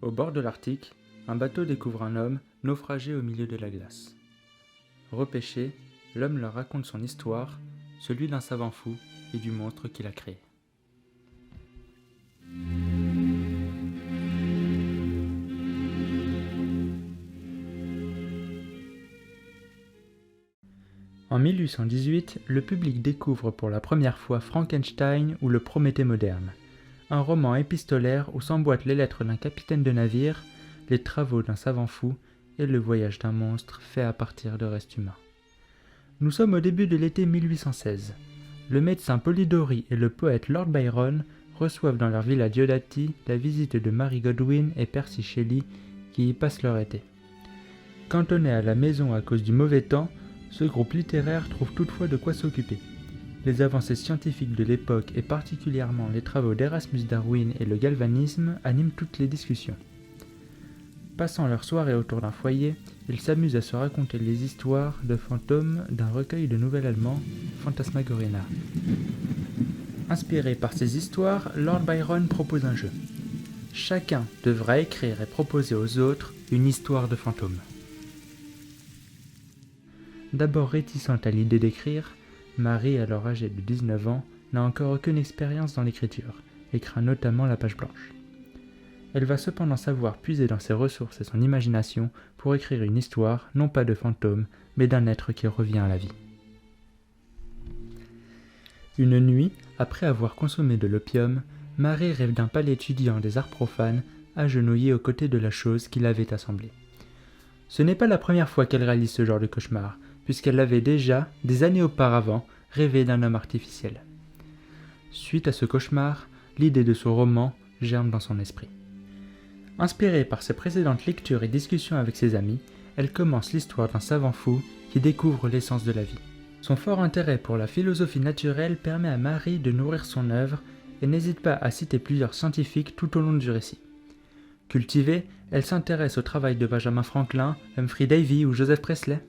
Au bord de l'Arctique, un bateau découvre un homme naufragé au milieu de la glace. Repêché, l'homme leur raconte son histoire, celui d'un savant fou et du monstre qu'il a créé. En 1818, le public découvre pour la première fois Frankenstein ou le Prométhée moderne, un roman épistolaire où s'emboîtent les lettres d'un capitaine de navire, les travaux d'un savant fou et le voyage d'un monstre fait à partir de restes humains. Nous sommes au début de l'été 1816. Le médecin Polidori et le poète Lord Byron reçoivent dans leur villa Diodati la visite de Mary Godwin et Percy Shelley qui y passent leur été. Cantonnés à la maison à cause du mauvais temps, ce groupe littéraire trouve toutefois de quoi s'occuper. Les avancées scientifiques de l'époque et particulièrement les travaux d'Erasmus Darwin et le galvanisme animent toutes les discussions. Passant leur soirée autour d'un foyer, ils s'amusent à se raconter les histoires de fantômes d'un recueil de nouvelles allemands, Phantasmagoria. Inspiré par ces histoires, Lord Byron propose un jeu. Chacun devra écrire et proposer aux autres une histoire de fantôme. D'abord réticente à l'idée d'écrire, Marie, alors âgée de 19 ans, n'a encore aucune expérience dans l'écriture, et craint notamment la page blanche. Elle va cependant savoir puiser dans ses ressources et son imagination pour écrire une histoire, non pas de fantôme, mais d'un être qui revient à la vie. Une nuit, après avoir consommé de l'opium, Marie rêve d'un palais étudiant des arts profanes, agenouillé aux côtés de la chose qui l'avait assemblée. Ce n'est pas la première fois qu'elle réalise ce genre de cauchemar, puisqu'elle avait déjà, des années auparavant, rêvé d'un homme artificiel. Suite à ce cauchemar, l'idée de ce roman germe dans son esprit. Inspirée par ses précédentes lectures et discussions avec ses amis, elle commence l'histoire d'un savant fou qui découvre l'essence de la vie. Son fort intérêt pour la philosophie naturelle permet à Marie de nourrir son œuvre et n'hésite pas à citer plusieurs scientifiques tout au long du récit. Cultivée, elle s'intéresse au travail de Benjamin Franklin, Humphrey Davy ou Joseph Priestley.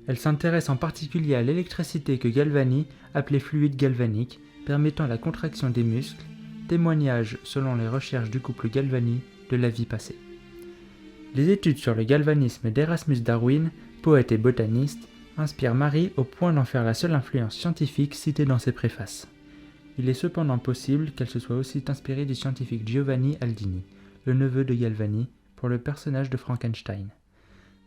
Elle s'intéresse en particulier à l'électricité que Galvani appelait fluide galvanique, permettant la contraction des muscles, témoignage selon les recherches du couple Galvani de la vie passée. Les études sur le galvanisme d'Erasmus Darwin, poète et botaniste, inspirent Marie au point d'en faire la seule influence scientifique citée dans ses préfaces. Il est cependant possible qu'elle se soit aussi inspirée du scientifique Giovanni Aldini, le neveu de Galvani, pour le personnage de Frankenstein.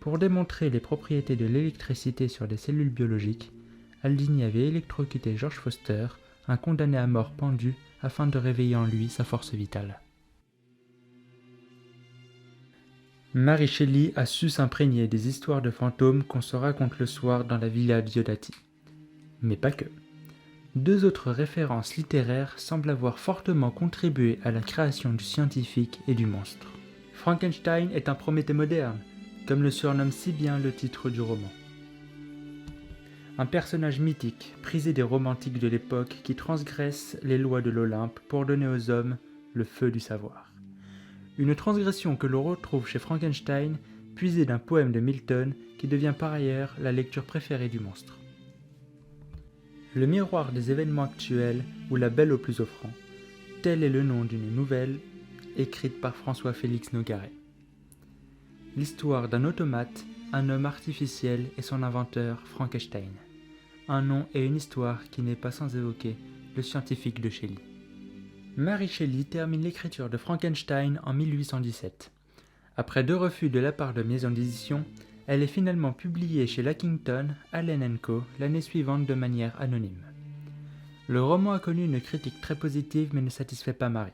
Pour démontrer les propriétés de l'électricité sur les cellules biologiques, Aldini avait électrocuté George Foster, un condamné à mort pendu, afin de réveiller en lui sa force vitale. Mary Shelley a su s'imprégner des histoires de fantômes qu'on se raconte le soir dans la villa Diodati. Mais pas que. Deux autres références littéraires semblent avoir fortement contribué à la création du scientifique et du monstre. Frankenstein est un Prométhée moderne, comme le surnomme si bien le titre du roman. Un personnage mythique, prisé des romantiques de l'époque qui transgresse les lois de l'Olympe pour donner aux hommes le feu du savoir. Une transgression que l'on retrouve chez Frankenstein, puisée d'un poème de Milton qui devient par ailleurs la lecture préférée du monstre. Le miroir des événements actuels ou la belle au plus offrant, tel est le nom d'une nouvelle écrite par François-Félix Nogaret. L'histoire d'un automate, un homme artificiel et son inventeur Frankenstein. Un nom et une histoire qui n'est pas sans évoquer le scientifique de Shelley. Mary Shelley termine l'écriture de Frankenstein en 1817. Après 2 refus de la part de maisons d'édition, elle est finalement publiée chez Lackington, Allen & Co. l'année suivante de manière anonyme. Le roman a connu une critique très positive mais ne satisfait pas Mary.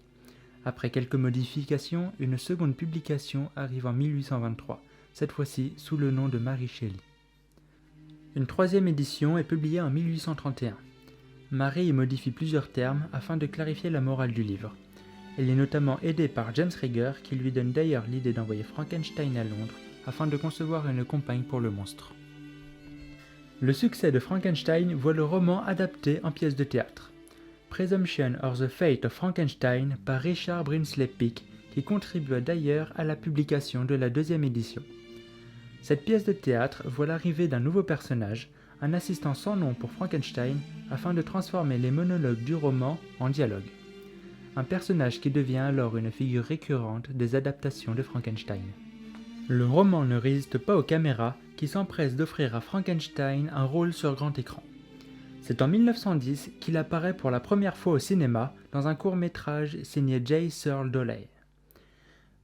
Après quelques modifications, une seconde publication arrive en 1823, cette fois-ci sous le nom de Mary Shelley. Une 3e édition est publiée en 1831. Mary y modifie plusieurs termes afin de clarifier la morale du livre. Elle est notamment aidée par James Rager qui lui donne d'ailleurs l'idée d'envoyer Frankenstein à Londres afin de concevoir une compagne pour le monstre. Le succès de Frankenstein voit le roman adapté en pièce de théâtre. Presumption or the Fate of Frankenstein par Richard Brinsley Peake qui contribua d'ailleurs à la publication de la 2e édition. Cette pièce de théâtre voit l'arrivée d'un nouveau personnage, un assistant sans nom pour Frankenstein, afin de transformer les monologues du roman en dialogue. un personnage qui devient alors une figure récurrente des adaptations de Frankenstein. Le roman ne résiste pas aux caméras qui s'empressent d'offrir à Frankenstein un rôle sur grand écran. C'est en 1910 qu'il apparaît pour la première fois au cinéma dans un court-métrage signé J. Searle Dooley.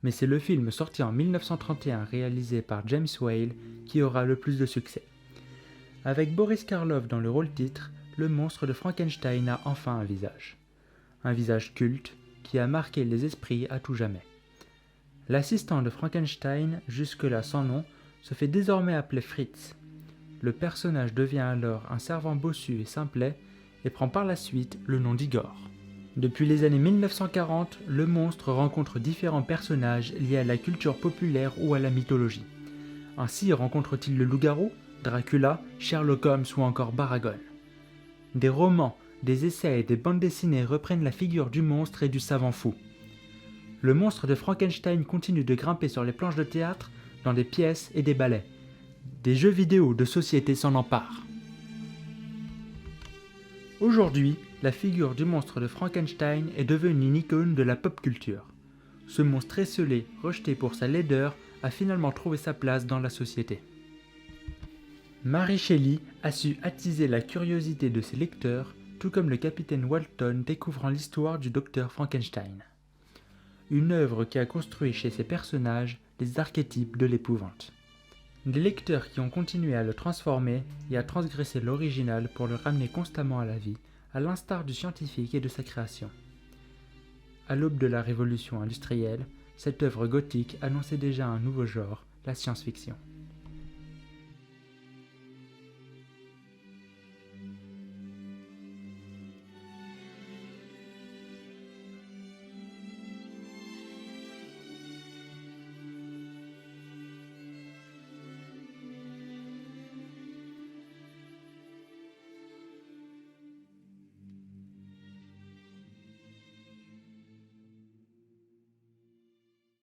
Mais c'est le film sorti en 1931 réalisé par James Whale qui aura le plus de succès. Avec Boris Karloff dans le rôle titre, le monstre de Frankenstein a enfin un visage. Un visage culte qui a marqué les esprits à tout jamais. L'assistant de Frankenstein, jusque-là sans nom, se fait désormais appeler Fritz. Le personnage devient alors un servant bossu et simplet et prend par la suite le nom d'Igor. Depuis les années 1940, le monstre rencontre différents personnages liés à la culture populaire ou à la mythologie. Ainsi rencontre-t-il le loup-garou, Dracula, Sherlock Holmes ou encore Baragon. Des romans, des essais et des bandes dessinées reprennent la figure du monstre et du savant fou. Le monstre de Frankenstein continue de grimper sur les planches de théâtre, dans des pièces et des ballets. Des jeux vidéo de société s'en emparent. Aujourd'hui, la figure du monstre de Frankenstein est devenue une icône de la pop culture. Ce monstre esseulé, rejeté pour sa laideur, a finalement trouvé sa place dans la société. Mary Shelley a su attiser la curiosité de ses lecteurs, tout comme le capitaine Walton découvrant l'histoire du docteur Frankenstein. Une œuvre qui a construit chez ses personnages les archétypes de l'épouvante. Des lecteurs qui ont continué à le transformer et à transgresser l'original pour le ramener constamment à la vie, à l'instar du scientifique et de sa création. À l'aube de la révolution industrielle, cette œuvre gothique annonçait déjà un nouveau genre, la science-fiction.